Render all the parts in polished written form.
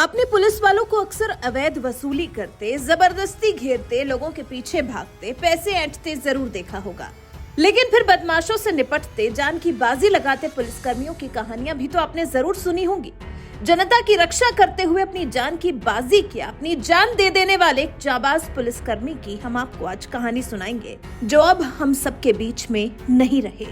अपने पुलिस वालों को अक्सर अवैध वसूली करते, जबरदस्ती घेरते, लोगों के पीछे भागते, पैसे ऐंठते जरूर देखा होगा। लेकिन फिर बदमाशों से निपटते, जान की बाजी लगाते पुलिसकर्मियों की कहानियां भी तो आपने जरूर सुनी होंगी। जनता की रक्षा करते हुए अपनी जान की बाजी किया, अपनी जान दे देने वाले एक जाबाज पुलिसकर्मी की हम आपको आज कहानी सुनाएंगे, जो अब हम सबके बीच में नहीं रहे।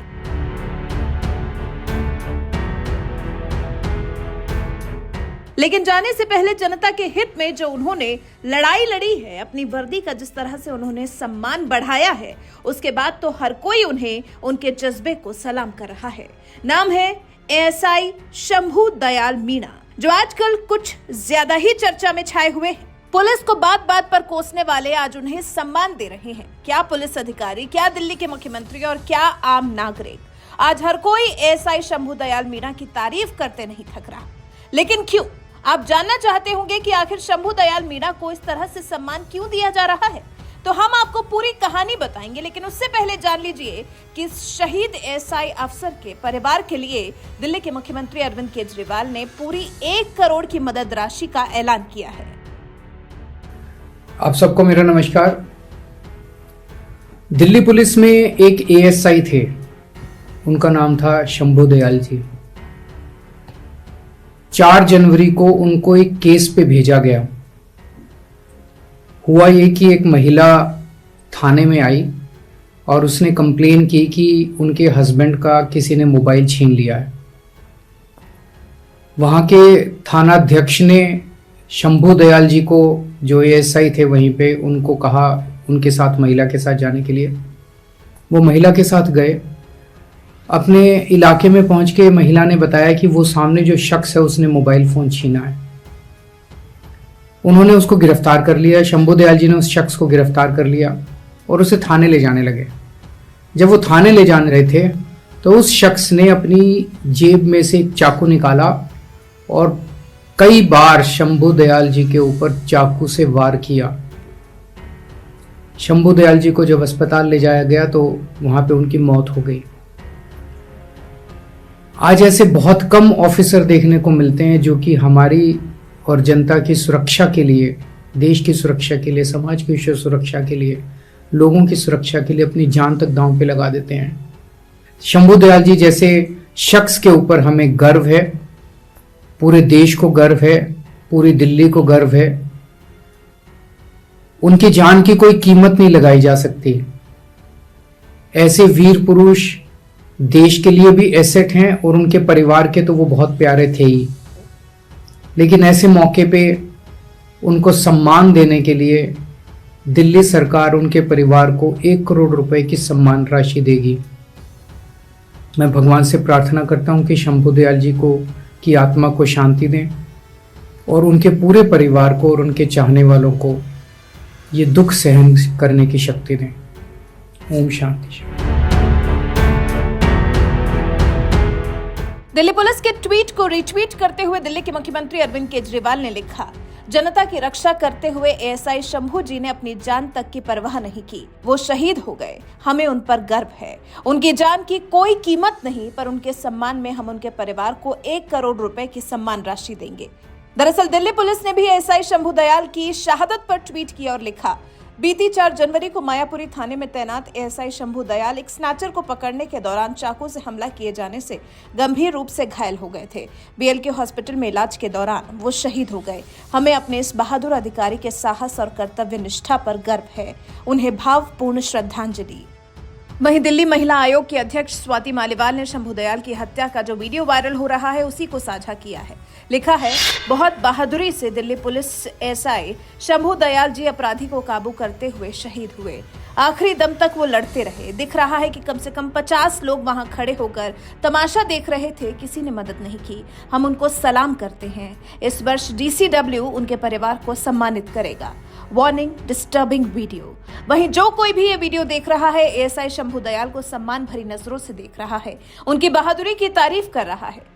लेकिन जाने से पहले जनता के हित में जो उन्होंने लड़ाई लड़ी है, अपनी वर्दी का जिस तरह से उन्होंने सम्मान बढ़ाया है, उसके बाद तो हर कोई उन्हें उनके जज्बे को सलाम कर रहा है। नाम है एएसआई शंभू दयाल मीणा, जो आजकल कुछ ज्यादा ही चर्चा में छाए हुए हैं। पुलिस को बात बात पर कोसने वाले आज उन्हें सम्मान दे रहे हैं। क्या पुलिस अधिकारी, क्या दिल्ली के मुख्यमंत्री और क्या आम नागरिक, आज हर कोई एएसआई शंभू दयाल मीणा की तारीफ करते नहीं थक रहा। लेकिन क्यों? आप जानना चाहते होंगे कि आखिर शंभू दयाल मीणा को इस तरह से सम्मान क्यों दिया जा रहा है, तो हम आपको पूरी कहानी बताएंगे। लेकिन उससे पहले जान लीजिए कि शहीद एएसआई अफसर के परिवार के लिए दिल्ली के मुख्यमंत्री अरविंद केजरीवाल ने पूरी 1 करोड़ की मदद राशि का ऐलान किया है। आप सबको मेरा नमस्कार। दिल्ली पुलिस में एक एएसआई थे, उनका नाम था शंभू दयाल जी। 4 जनवरी को उनको एक केस पे भेजा गया। हुआ ये कि एक महिला थाने में आई और उसने कंप्लेन की कि उनके हस्बैंड का किसी ने मोबाइल छीन लिया है। वहाँ के थानाध्यक्ष ने शंभू दयाल जी को, जो एएसआई थे वहीं पे, उनको कहा उनके साथ, महिला के साथ जाने के लिए। वो महिला के साथ गए। अपने इलाके में पहुंच के महिला ने बताया कि वो सामने जो शख्स है उसने मोबाइल फोन छीना है। उन्होंने उसको गिरफ्तार कर लिया। शंभू दयाल जी ने उस शख्स को गिरफ्तार कर लिया और उसे थाने ले जाने लगे। जब वो थाने ले जाने रहे थे तो उस शख्स ने अपनी जेब में से एक चाकू निकाला और कई बार शंभू दयाल जी के ऊपर चाकू से वार किया। शंभू दयाल जी को जब अस्पताल ले जाया गया तो वहां पे उनकी मौत हो गई। आज ऐसे बहुत कम ऑफिसर देखने को मिलते हैं जो कि हमारी और जनता की सुरक्षा के लिए, देश की सुरक्षा के लिए, समाज की सुरक्षा के लिए, लोगों की सुरक्षा के लिए अपनी जान तक दांव पे लगा देते हैं। शंभू दयाल जी जैसे शख्स के ऊपर हमें गर्व है, पूरे देश को गर्व है, पूरी दिल्ली को गर्व है। उनकी जान की कोई कीमत नहीं लगाई जा सकती। ऐसे वीर पुरुष देश के लिए भी एसेट हैं और उनके परिवार के तो वो बहुत प्यारे थे ही। लेकिन ऐसे मौके पे उनको सम्मान देने के लिए दिल्ली सरकार उनके परिवार को 1 करोड़ रुपए की सम्मान राशि देगी। मैं भगवान से प्रार्थना करता हूं कि शंभू दयाल जी को की आत्मा को शांति दें और उनके पूरे परिवार को और उनके चाहने वालों को ये दुख सहन करने की शक्ति दें। ओम शांति। दिल्ली पुलिस के ट्वीट को रीट्वीट करते हुए दिल्ली के मुख्यमंत्री अरविंद केजरीवाल ने लिखा, जनता की रक्षा करते हुए एएसआई शंभू जी ने अपनी जान तक की परवाह नहीं की। वो शहीद हो गए, हमें उन पर गर्व है। उनकी जान की कोई कीमत नहीं, पर उनके सम्मान में हम उनके परिवार को 1 करोड़ रुपए की सम्मान राशि देंगे। दरअसल दिल्ली पुलिस ने भी एएसआई शंभू दयाल की शहादत पर ट्वीट किया और लिखा, बीती 4 जनवरी को मायापुरी थाने में तैनात एएसआई शंभू दयाल एक स्नैचर को पकड़ने के दौरान चाकू से हमला किए जाने से गंभीर रूप से घायल हो गए थे। बीएलके हॉस्पिटल में इलाज के दौरान वो शहीद हो गए। हमें अपने इस बहादुर अधिकारी के साहस और कर्तव्य निष्ठा पर गर्व है। उन्हें भावपूर्ण श्रद्धांजलि। वहीं दिल्ली महिला आयोग की अध्यक्ष स्वाति मालीवाल ने शंभू दयाल की हत्या का जो वीडियो वायरल हो रहा है उसी को साझा किया है। लिखा है, बहुत बहादुरी से दिल्ली पुलिस एएसआई शंभू दयाल जी अपराधी को काबू करते हुए शहीद हुए। आखिरी दम तक वो लड़ते रहे। दिख रहा है कि कम से कम 50 लोग वहां खड़े होकर तमाशा देख रहे थे, किसी ने मदद नहीं की। हम उनको सलाम करते हैं। इस वर्ष डीसीडब्ल्यू उनके परिवार को सम्मानित करेगा। Warning, disturbing video. वहीं जो कोई भी ये वीडियो देख रहा है, एएसआई शंभू दयाल को सम्मान भरी नजरों से देख रहा है, उनकी बहादुरी की तारीफ कर रहा है।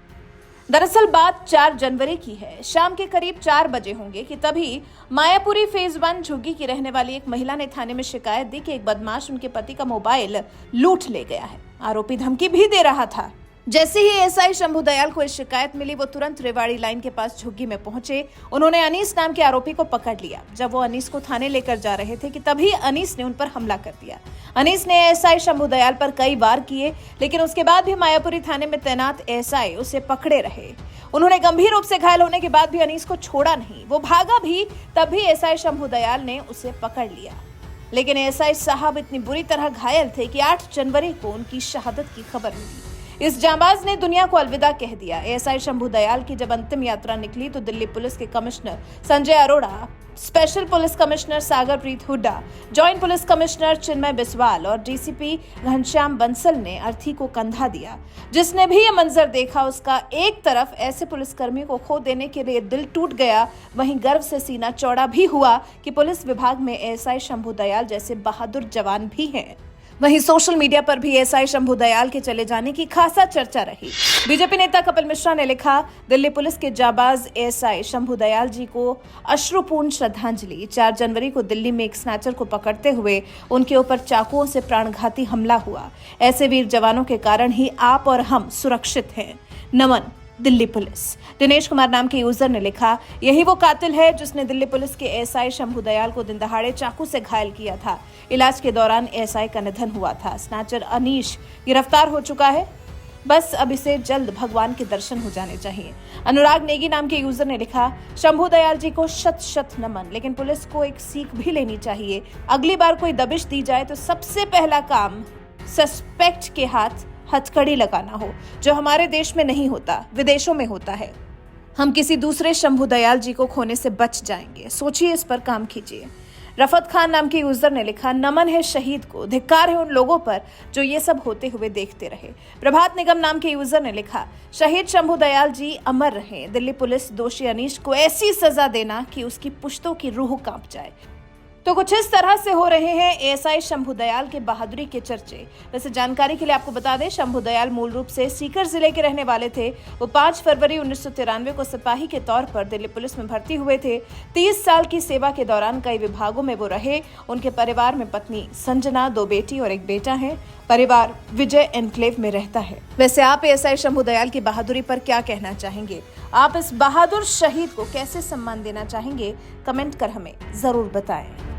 दरअसल बात 4 जनवरी की है। शाम के करीब 4 बजे होंगे कि तभी मायापुरी फेज 1 झुग्गी की रहने वाली एक महिला ने थाने में शिकायत दी कि एक बदमाश उनके पति का मोबाइल लूट ले गया है। आरोपी धमकी भी दे रहा था। जैसे ही एएसआई शंभू दयाल को इस शिकायत मिली, वो तुरंत रेवाड़ी लाइन के पास झुग्गी में पहुंचे। उन्होंने अनीस नाम के आरोपी को पकड़ लिया। जब वो अनीस को थाने लेकर जा रहे थे कि तभी अनीस ने उन पर हमला कर दिया। अनीस ने एएसआई शंभू दयाल पर कई वार किए, लेकिन उसके बाद भी मायापुरी थाने में तैनात एएसआई उसे पकड़े रहे। उन्होंने गंभीर रूप से घायल होने के बाद भी अनीस को छोड़ा नहीं। वो भागा भी, तब भी एएसआई शंभू दयाल ने उसे पकड़ लिया। लेकिन एएसआई साहब इतनी बुरी तरह घायल थे कि 8 जनवरी को उनकी शहादत की खबर मिली। इस जांबाज ने दुनिया को अलविदा कह दिया। एएसआई शंभू दयाल की जब अंतिम यात्रा निकली तो दिल्ली पुलिस के commissioner Sanjay Arora, special police commissioner Sagarpreet Hooda, joint police commissioner Chinmay Biswal और डीसीपी घनश्याम बंसल ने अर्थी को कंधा दिया। जिसने भी ये मंजर देखा, उसका एक तरफ ऐसे पुलिसकर्मी को खो देने के लिए दिल टूट गया, वहीं गर्व से सीना चौड़ा भी हुआ कि पुलिस विभाग में एएसआई शंभू दयाल जैसे बहादुर जवान भी हैं। वहीं सोशल मीडिया पर भी एएसआई शंभू दयाल के चले जाने की खासा चर्चा रही। बीजेपी नेता कपिल मिश्रा ने लिखा, दिल्ली पुलिस के जाबाज एएसआई शंभू दयाल जी को अश्रुपूर्ण श्रद्धांजलि। 4 जनवरी को दिल्ली में एक स्नैचर को पकड़ते हुए उनके ऊपर चाकुओं से प्राणघाती हमला हुआ। ऐसे वीर जवानों के कारण ही आप और हम सुरक्षित हैं। नमन दिल्ली पुलिस। दिनेश कुमार नाम के यूजर ने लिखा, यही वो कातिल है जिसने दिल्ली पुलिस के एएसआई शंभू दयाल को दिन दहाड़े चाकू से घायल किया था। इलाज के दौरान एएसआई का निधन हुआ था। स्नैचर अनीश गिरफ्तार हो चुका है। बस अब इसे जल्द भगवान के दर्शन हो जाने चाहिए। अनुराग नेगी नाम के यूजर ने लिखा, शंभू दयाल जी को शत शत नमन, लेकिन पुलिस को एक सीख भी लेनी चाहिए। अगली बार कोई दबिश दी जाए तो सबसे पहला काम सस्पेक्ट के हाथ हथकड़ी लगाना हो, जो हमारे देश में नहीं होता, विदेशों में होता है। हम किसी दूसरे शंभू दयाल जी को खोने से बच जाएंगे। सोचिए, इस पर काम कीजिए। रफत खान नाम के यूजर ने लिखा, नमन है शहीद को, धिक्कार है उन लोगों पर जो ये सब होते हुए देखते रहे। प्रभात निगम नाम के यूजर ने लिखा, शहीद शंभू दयाल जी अमर रहे। दिल्ली पुलिस दोषी अनीश को ऐसी सजा देना कि उसकी पुश्तों की रूह कांप जाए। तो कुछ इस तरह से हो रहे हैं एएसआई शंभू दयाल के बहादुरी के चर्चे। वैसे जानकारी के लिए आपको बता दें, शंभू दयाल मूल रूप से सीकर जिले के रहने वाले थे। वो 5 फरवरी 1993 को सिपाही के तौर पर दिल्ली पुलिस में भर्ती हुए थे। 30 साल की सेवा के दौरान कई विभागों में वो रहे। उनके परिवार में पत्नी संजना, 2 बेटी और 1 बेटा है। परिवार विजय एनक्लेव में रहता है। वैसे आप एएसआई शंभू दयाल की बहादुरी पर क्या कहना चाहेंगे? आप इस बहादुर शहीद को कैसे सम्मान देना चाहेंगे? कमेंट कर हमें जरूर बताएं।